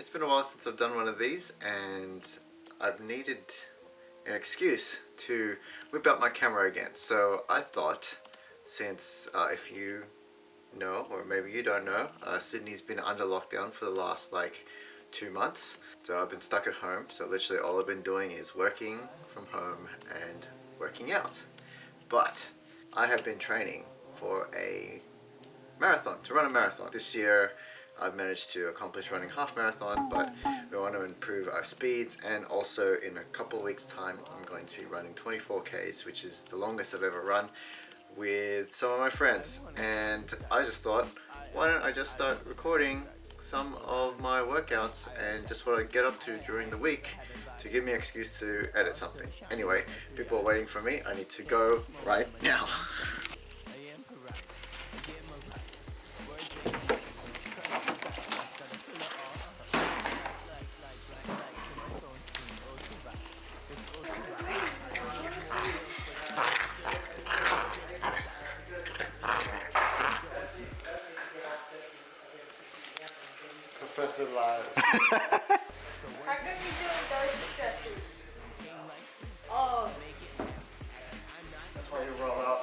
It's been a while since I've done one of these, and I've needed an excuse to whip out my camera again. So I thought, since if you know, or maybe you don't know, Sydney's been under lockdown for the last like 2 months. So I've been stuck at home, so literally all I've been doing is working from home and working out. But I have been training for a marathon, to run a marathon. This year I've managed to accomplish running half marathon, but we want to improve our speeds, and also in a couple of weeks time I'm going to be running 24 Ks, which is the longest I've ever run, with some of my friends. And I just thought, why don't I just start recording some of my workouts and just what I get up to during the week to give me an excuse to edit something. Anyway, people are waiting for me. I need to go right now. Professor Live. How come you doing those stretches? Oh. That's why you roll out.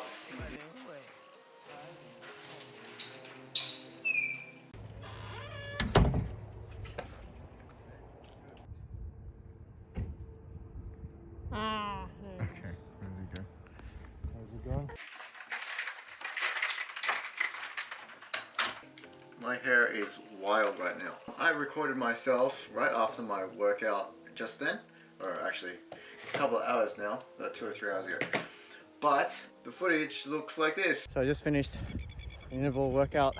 Okay, there we go. How's it going? My hair is wild right now. I recorded myself right after my workout just then, or actually it's a couple of hours now, about 2 or 3 hours ago. But the footage looks like this. So I just finished an interval workout,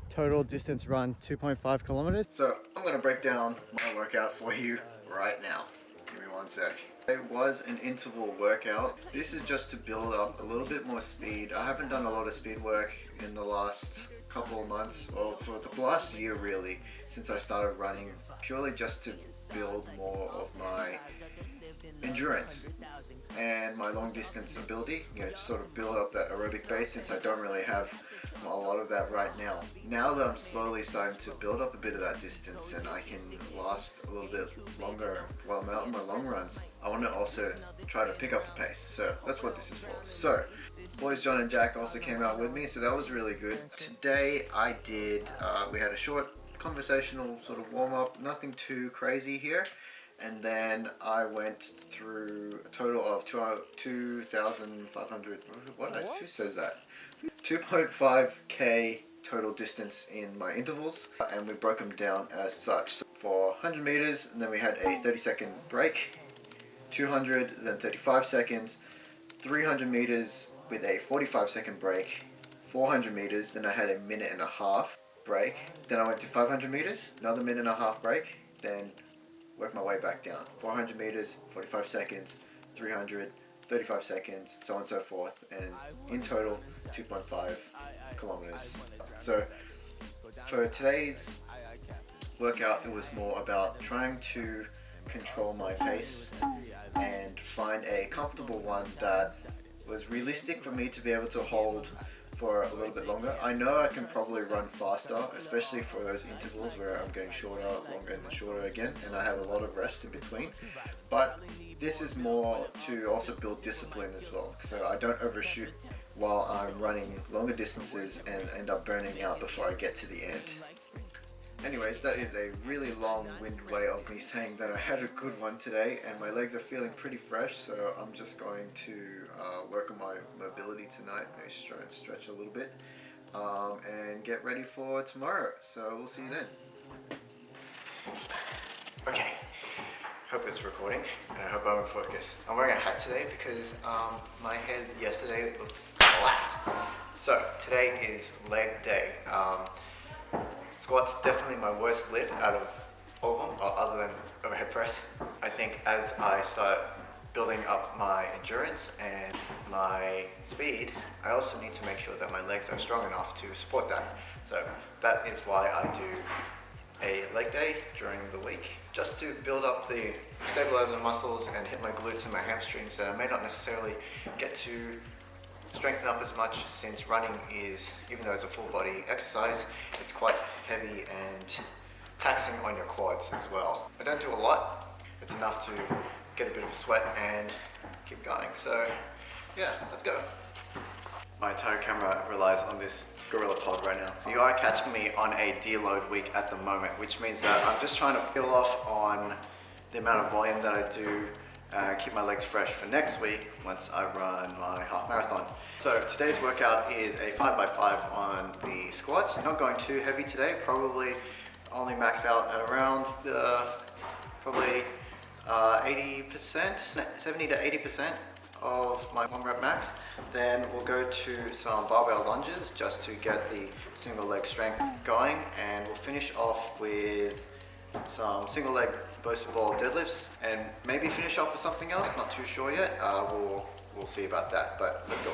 total distance run 2.5 kilometers. So I'm gonna break down my workout for you right now. Give me 1 sec. It was an interval workout. This is just to build up a little bit more speed. I haven't done a lot of speed work in the last couple of months, or for the last year really, since I started running, purely just to build more of my endurance and my long distance ability, you know, to sort of build up that aerobic base, since I don't really have a lot of that right now. Now that I'm slowly starting to build up a bit of that distance and I can last a little bit longer while I'm out on my long runs, I want to also try to pick up the pace. So that's what this is for. So boys John and Jack also came out with me, so that was really good. Today I did, we had a short conversational sort of warm-up, nothing too crazy here. And then I went through a total of 2,500, who says that? 2.5k total distance in my intervals, and we broke them down as such. So for 100 meters, and then we had a 30-second break, 200, then 35 seconds, 300 meters with a 45-second break, 400 meters, then I had a 1.5-minute break, then I went to 500 meters, another 1.5-minute break, then work my way back down. 400 meters, 45 seconds, 300, 35 seconds, so on and so forth, and in total 2.5 kilometers. So for today's workout, it was more about trying to control my pace and find a comfortable one that was realistic for me to be able to hold for a little bit longer. I know I can probably run faster, especially for those intervals where I'm getting shorter, longer, and then shorter again, and I have a lot of rest in between. But this is more to also build discipline as well, so I don't overshoot while I'm running longer distances and end up burning out before I get to the end. Anyways, that is a really long-winded way of me saying that I had a good one today, and my legs are feeling pretty fresh, so I'm just going to work on my mobility tonight, maybe try and stretch a little bit, and get ready for tomorrow. So we'll see you then. Okay, hope it's recording, and I hope I'm in focus. I'm wearing a hat today because my head yesterday looked flat. So today is leg day. Squat's definitely my worst lift out of all of them, other than overhead press. I think as I start building up my endurance and my speed, I also need to make sure that my legs are strong enough to support that. So that is why I do a leg day during the week, just to build up the stabilizer muscles and hit my glutes and my hamstrings that I may not necessarily get to strengthen up as much, since running is, even though it's a full body exercise, it's quite heavy and taxing on your quads as well. I don't do a lot. It's enough to get a bit of a sweat and keep going. So yeah, let's go. My entire camera relies on this Gorilla Pod right now. You are catching me on a deload week at the moment, which means that I'm just trying to peel off on the amount of volume that I do, keep my legs fresh for next week once I run my half marathon. So today's workout is a 5x5 on the squats. Not going too heavy today, probably only max out at around probably 80%, 70 to 80% of my 1 rep max. Then we'll go to some barbell lunges just to get the single leg strength going, and we'll finish off with some single leg boosted ball deadlifts and maybe finish off with something else, not too sure yet. We'll see about that, but let's go.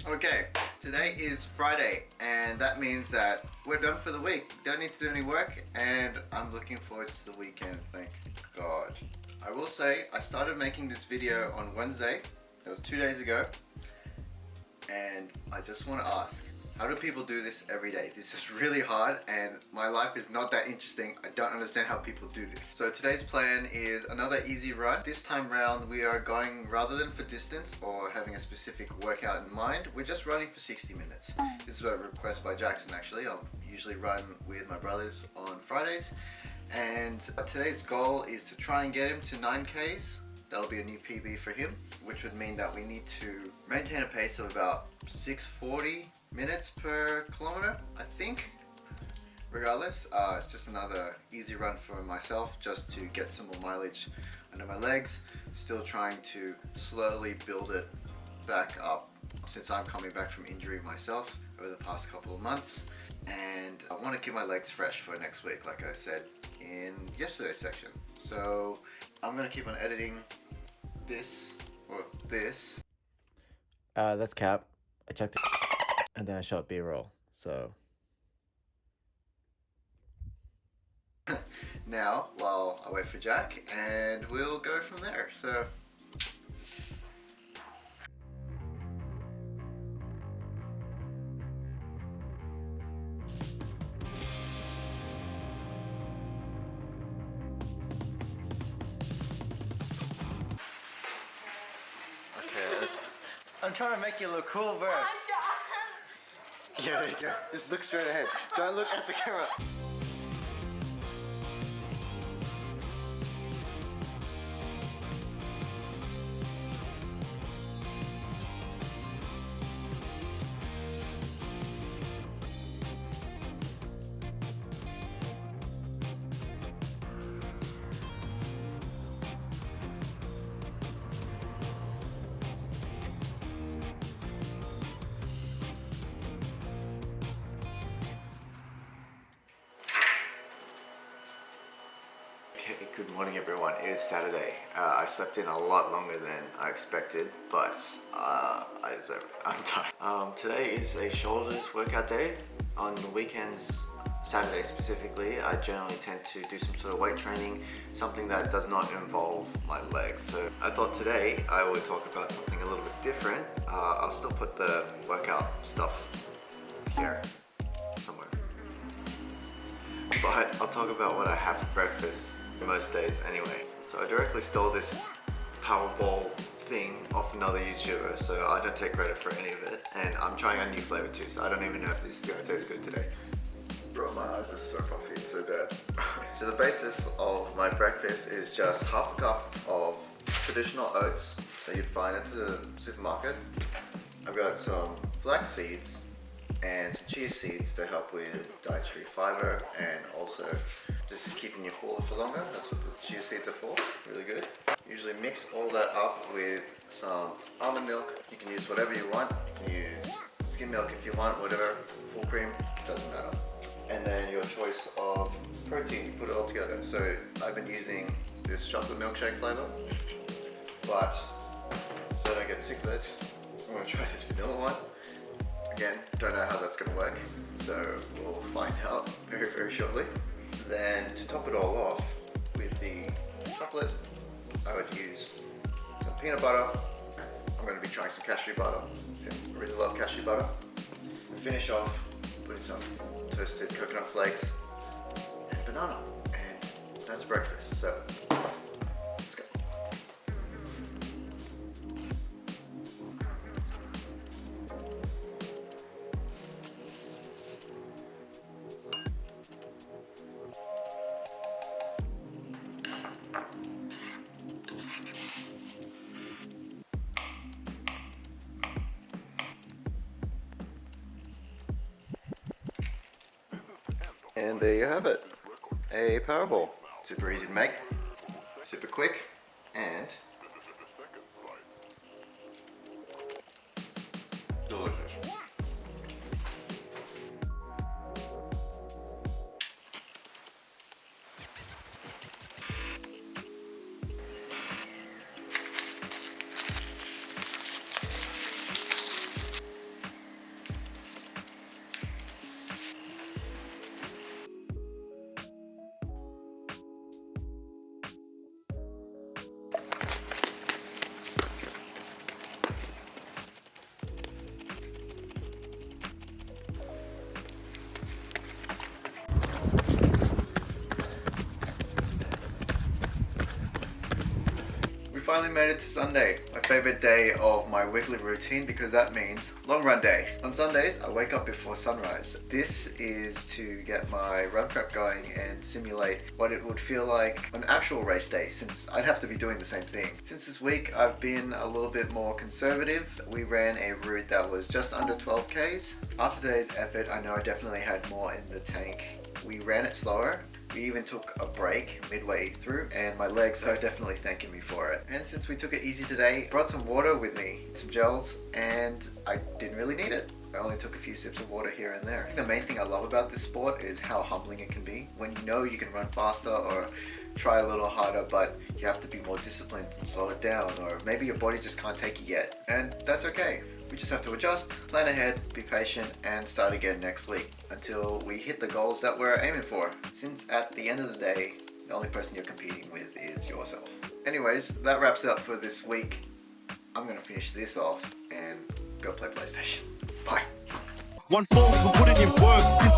Okay, today is Friday, and that means that we're done for the week. Don't need to do any work, and I'm looking forward to the weekend, thank God. I will say, I started making this video on Wednesday. That was 2 days ago, and I just want to ask, how do people do this every day? This is really hard, and my life is not that interesting. I don't understand how people do this. So today's plan is another easy run. This time round, we are going, rather than for distance or having a specific workout in mind, we're just running for 60 minutes. This is a request by Jackson, actually. I'll usually run with my brothers on Fridays, and today's goal is to try and get him to 9Ks. That'll be a new PB for him, which would mean that we need to maintain a pace of about 640 minutes per kilometer, I think. Regardless, it's just another easy run for myself, just to get some more mileage under my legs. Still trying to slowly build it back up since I'm coming back from injury myself over the past couple of months. And I want to keep my legs fresh for next week, like I said in yesterday's section. So I'm going to keep on editing this, or this. That's cap. I checked it, and then I shot B-roll, so. Now, while I wait for Jack, and we'll go from there, so. I'm trying to make you look cool, bro. Yeah, there you go. Just look straight ahead. Don't look at the camera. Good morning, everyone. It is Saturday. I slept in a lot longer than I expected, but I deserve it. I'm tired. Today is a shoulders workout day. On the weekends, Saturday specifically, I generally tend to do some sort of weight training, something that does not involve my legs. So I thought today I would talk about something a little bit different. I'll still put the workout stuff here somewhere, but I'll talk about what I have for breakfast most days anyway. So I directly stole this Powerball thing off another YouTuber, so I don't take credit for any of it. And I'm trying a new flavor too, so I don't even know if this is gonna taste good today. Bro, my eyes are so puffy, it's so bad. So the basis of my breakfast is just half a cup of traditional oats that you'd find at the supermarket. I've got some flax seeds and some chia seeds to help with dietary fiber and also just keeping you fuller for longer. That's what the chia seeds are for, really good. Usually mix all that up with some almond milk. You can use whatever you want. You can use skim milk if you want, whatever, full cream, doesn't matter. And then your choice of protein, you put it all together. So I've been using this chocolate milkshake flavor, but so I don't get sick of it, I'm gonna try this vanilla one. Again, don't know how that's gonna work, so we'll find out very, very shortly. Then to top it all off with the chocolate, I would use some peanut butter. I'm gonna be trying some cashew butter, since I really love cashew butter. And finish off putting some toasted coconut flakes and banana, and that's breakfast. So let's go. And there you have it, a power ball. Super easy to make, super quick, and delicious. Finally made it to Sunday, my favorite day of my weekly routine because that means long run day. On Sundays, I wake up before sunrise. This is to get my run prep going and simulate what it would feel like on actual race day, since I'd have to be doing the same thing. Since this week, I've been a little bit more conservative. We ran a route that was just under 12 Ks. After today's effort, I know I definitely had more in the tank. We ran it slower. We even took a break midway through, and my legs are definitely thanking me for it. And since we took it easy today, brought some water with me, some gels, and I didn't really need it. I only took a few sips of water here and there. I think the main thing I love about this sport is how humbling it can be. When you know you can run faster or try a little harder, but you have to be more disciplined and slow it down, or maybe your body just can't take it yet. And that's okay. We just have to adjust, plan ahead, be patient, and start again next week until we hit the goals that we're aiming for. Since at the end of the day, the only person you're competing with is yourself. Anyways, that wraps it up for this week. I'm gonna finish this off and go play PlayStation. Bye. One phone for putting in work since